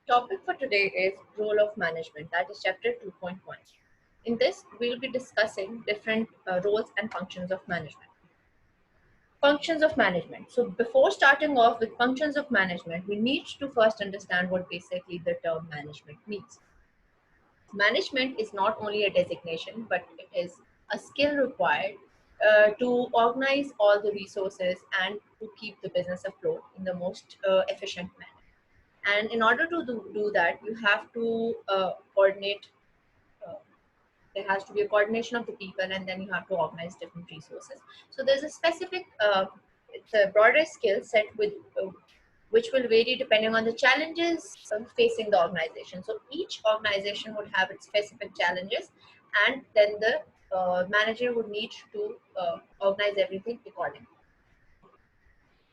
Topic for today is role of management, that is chapter 2.1. In this, we'll be discussing different roles and functions of management. Functions of management. So before starting off with functions of management, we need to first understand what basically the term management means. Management is not only a designation, but it is a skill required to organize all the resources and to keep the business afloat in the most efficient manner. And in order to do that, you have to coordinate. Uh, there has to be a coordination of the people, and then you have to organize different resources. So there's a specific, it's a broader skill set with which will vary depending on the challenges facing the organization. So each organization would have its specific challenges, and then the manager would need to organize everything accordingly.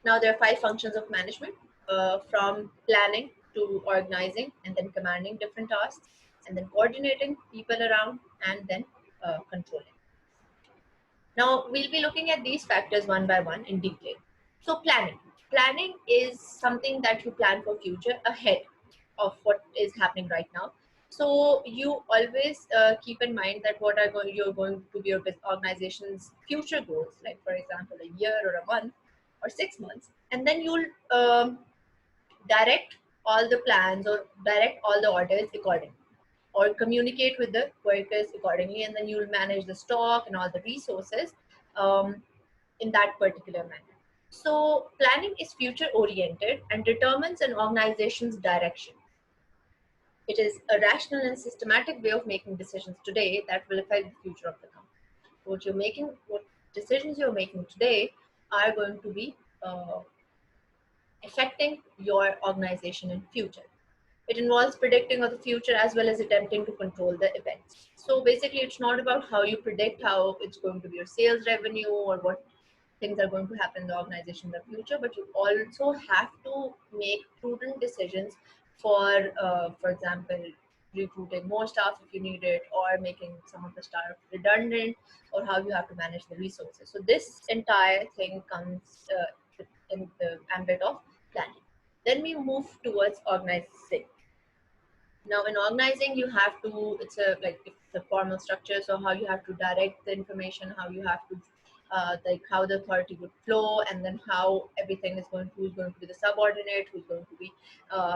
Now, there are five functions of management, from planning to organizing, and then commanding different tasks, and then coordinating people around, and then controlling. Now, we'll be looking at these factors one by one in detail. So, planning. Planning is something that you plan for future ahead of what is happening right now. So, you always keep in mind that what are you're going to be your organization's future goals, like for example, a year or a month or 6 months, and then you'll direct all the plans or direct all the orders accordingly, or communicate with the workers accordingly, and then you'll manage the stock and all the resources um, in that particular manner. So planning is future oriented and determines an organization's direction. It is a rational and systematic way of making decisions today that will affect the future of the company. What decisions you're making today are going to be affecting your organization in future. It involves predicting of the future as well as attempting to control the events. So basically, it's not about how you predict how it's going to be your sales revenue or what things are going to happen in the organization in the future, but you also have to make prudent decisions for example, recruiting more staff if you need it, or making some of the staff redundant, or how you have to manage the resources. So this entire thing comes in the ambit of planning. Then we move towards organizing. Now in organizing, you have to, it's a like it's a formal structure, so how you have to direct the information, how you have to like how the authority would flow, and then how everything is going to, who's going to be the subordinate, who's going to be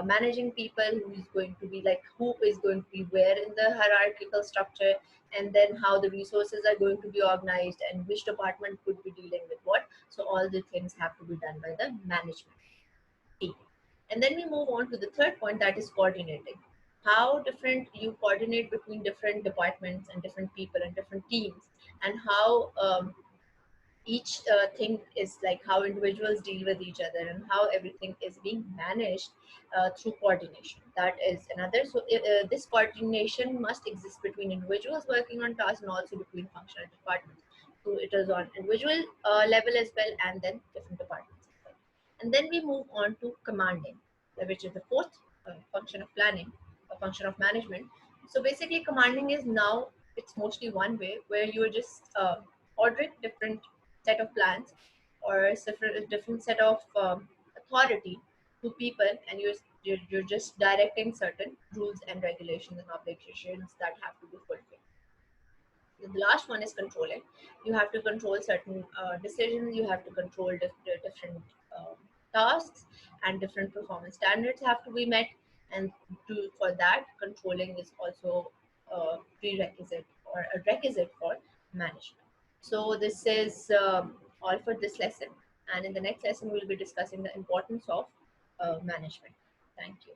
managing people, who is going to be like, who is going to be where in the hierarchical structure, and then how the resources are going to be organized and which department could be dealing with what. So all the things have to be done by the management team. And then we move on to the third point, that is coordinating. How different you coordinate between different departments and different people and different teams, and how each thing is like how individuals deal with each other and how everything is being managed through coordination. That is another. So this coordination must exist between individuals working on tasks and also between functional departments. So it is on individual level as well, and then different departments as well. And then we move on to commanding, which is the fourth function of planning, a function of management. So basically, commanding is now, it's mostly one way where you are just ordering different set of plans or a different set of authority to people, and you're just directing certain rules and regulations and obligations that have to be fulfilled. The last one is controlling. You have to control certain decisions, you have to control different um, tasks, and different performance standards have to be met, and for that, controlling is also a prerequisite or a requisite for management. So this is all for this lesson, and in the next lesson we'll be discussing the importance of management. Thank you.